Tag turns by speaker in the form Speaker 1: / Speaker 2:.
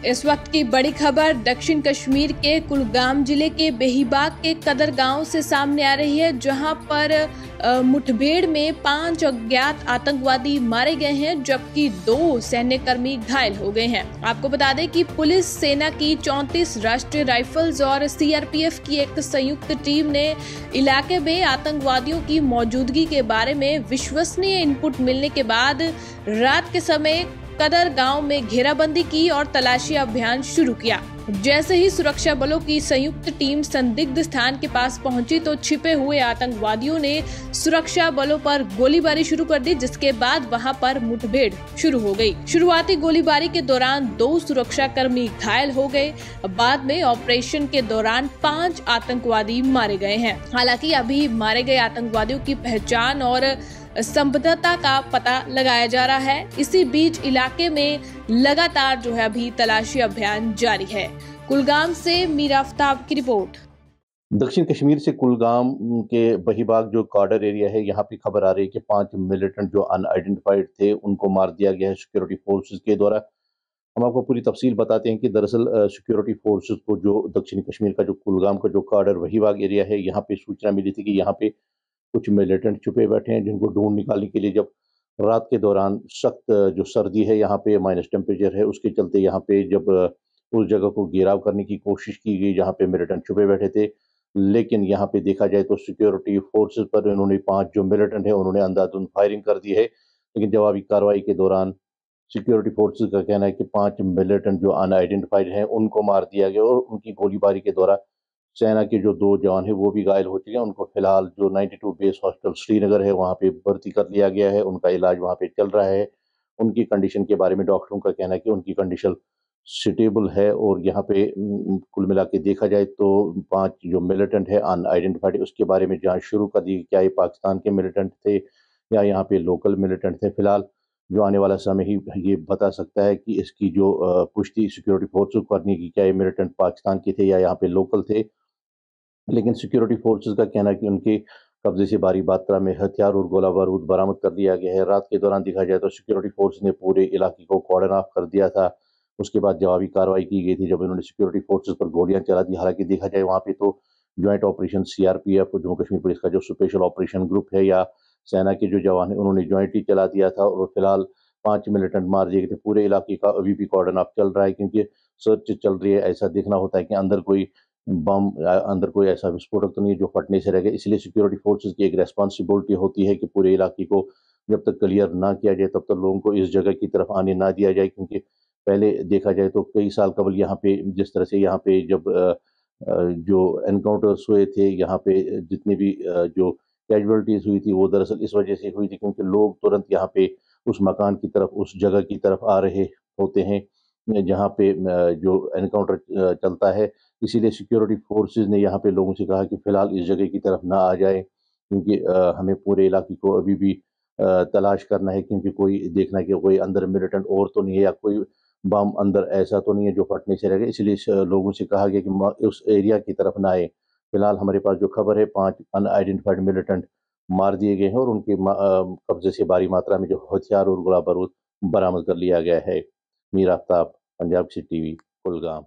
Speaker 1: इस वक्त की बड़ी खबर दक्षिण कश्मीर के कुलगाम जिले के बेहीबाग के कदर गांव से सामने आ रही है, जहां पर मुठभेड़ में 5 अज्ञात आतंकवादी मारे गए हैं, जबकि 2 सैन्यकर्मी घायल हो गए हैं। आपको बता दें कि पुलिस सेना की 34 राष्ट्रीय राइफल्स और सीआरपीएफ की एक संयुक्त टीम ने इलाके में आतंकवादियों की मौजूदगी के बारे में विश्वसनीय इनपुट मिलने के बाद रात के समय कदर गांव में घेराबंदी की और तलाशी अभियान शुरू किया। जैसे ही सुरक्षा बलों की संयुक्त टीम संदिग्ध स्थान के पास पहुंची तो छिपे हुए आतंकवादियों ने सुरक्षा बलों पर गोलीबारी शुरू कर दी, जिसके बाद वहां पर मुठभेड़ शुरू हो गई। शुरुआती गोलीबारी के दौरान 2 सुरक्षा कर्मी घायल हो गए। बाद में ऑपरेशन के दौरान 5 आतंकवादी मारे गए हैं। हालांकि अभी मारे गए आतंकवादियों की पहचान और संबद्धता का पता लगाया जा रहा है। इसी बीच इलाके में लगातार अभी तलाशी अभियान जारी है। कुलगाम से मीर आफ्ताब की रिपोर्ट।
Speaker 2: दक्षिण कश्मीर से कुलगाम के बहीबाग जो कॉर्डर एरिया है, यहाँ पे खबर आ रही है कि 5 मिलिटेंट जो अनआइडेंटिफाइड थे उनको मार दिया गया है सिक्योरिटी फोर्सेस के द्वारा। हम आपको पूरी तफसील बताते हैं कि दरअसल सिक्योरिटी फोर्सेस को जो दक्षिण कश्मीर का जो कुलगाम का जो कॉर्डर बहीबाग एरिया है, यहाँ पे सूचना मिली थी कि यहाँ पे कुछ मिलिटेंट छुपे बैठे हैं, जिनको ढूंढ निकालने के लिए जब रात के दौरान सख्त जो सर्दी है, यहाँ पे माइनस टेम्परेचर है, उसके चलते यहाँ पे जब उस जगह को घेराव करने की कोशिश की गई जहाँ पे मिलिटेंट छुपे बैठे थे, लेकिन यहाँ पे देखा जाए तो सिक्योरिटी फोर्सेस पर इन्होंने 5 जो मिलिटेंट है उन्होंने अंधाधुंध फायरिंग कर दी है। लेकिन जवाबी कार्रवाई के दौरान सिक्योरिटी फोर्सेस का कहना है कि 5 मिलिटेंट जो अनआइडेंटिफाइड हैं उनको मार दिया गया और उनकी गोलीबारी के दौरान सेना के जो 2 जवान हैं वो भी घायल हो चुके हैं। उनको फिलहाल जो 92 बेस हॉस्पिटल श्रीनगर है वहाँ पे भर्ती कर लिया गया है, उनका इलाज वहाँ पे चल रहा है। उनकी कंडीशन के बारे में डॉक्टरों का कहना है कि उनकी कंडीशन सुटेबल है और यहाँ पे कुल मिला के देखा जाए तो 5 जो मिलिटेंट है अनआइडेंटिफाइड, उसके बारे में जांच शुरू कर दी। क्या ये पाकिस्तान के मिलिटेंट थे या यहाँ पे लोकल मिलिटेंट थे? फिलहाल जो आने वाला समय ही ये बता सकता है कि इसकी जो पुष्टि सिक्योरिटी फोर्सेस को करनी की क्या ये मिलिटेंट पाकिस्तान के थे या यहाँ पे लोकल थे। लेकिन सिक्योरिटी फोर्सेस का कहना है कि उनके कब्जे से भारी मात्रा में हथियार और गोला बारूद बरामद कर लिया गया है। रात के दौरान देखा जाए तो सिक्योरिटी फोर्स ने पूरे इलाके को कॉर्डन ऑफ कर दिया था। उसके बाद जवाबी कार्रवाई की गई थी जब इन्होंने सिक्योरिटी फोर्सेस पर गोलियां चला दी। हालांकि देखा जाए वहाँ पे तो joint operation CRPF Jammu Kashmir police का जो स्पेशल ऑपरेशन ग्रुप है या सेना के जो जवान है उन्होंने ज्वाइंटली चला दिया था और फिलहाल 5 मिलिटेंट मार दिए गए थे। पूरे इलाके का अभी भी कॉर्डन ऑफ चल रहा है क्योंकि सर्च चल रही है। ऐसा देखना होता है कि अंदर कोई बम अंदर कोई ऐसा विस्फोटक तो नहीं है जो फटने से रह गया। इसलिए सिक्योरिटी फोर्सेस की एक रेस्पॉन्सिबिलिटी होती है कि पूरे इलाके को जब तक क्लियर ना किया जाए तब तक लोगों को इस जगह की तरफ आने ना दिया जाए, क्योंकि पहले देखा जाए तो कई साल कबल यहाँ पे जिस तरह से यहाँ पे जब जो एनकाउंटर्स हुए थे, यहाँ पे जितनी भी जो कैजुअलिटीज हुई थी वो दरअसल इस वजह से हुई थी क्योंकि लोग तुरंत यहाँ पे उस मकान की तरफ उस जगह की तरफ आ रहे होते हैं जहाँ पे जो एनकाउंटर चलता है। इसीलिए सिक्योरिटी फोर्सेस ने यहाँ पे लोगों से कहा कि फिलहाल इस जगह की तरफ ना आ जाए क्योंकि हमें पूरे इलाके को अभी भी तलाश करना है, क्योंकि कोई देखना है कि कोई अंदर मिलिटेंट और तो नहीं है या कोई बम अंदर ऐसा तो नहीं है जो फटने से रह गए। इसलिए लोगों से कहा गया कि उस एरिया की तरफ ना आए। फिलहाल हमारे पास जो खबर है 5 अनआइडेंटिफाइड मिलिटेंट मार दिए गए हैं और उनके कब्जे से भारी मात्रा में जो हथियार और गोला बारूद बरामद कर लिया गया है। मीर आफ्ताब, पंजाब सी टीवी, कुलगाम।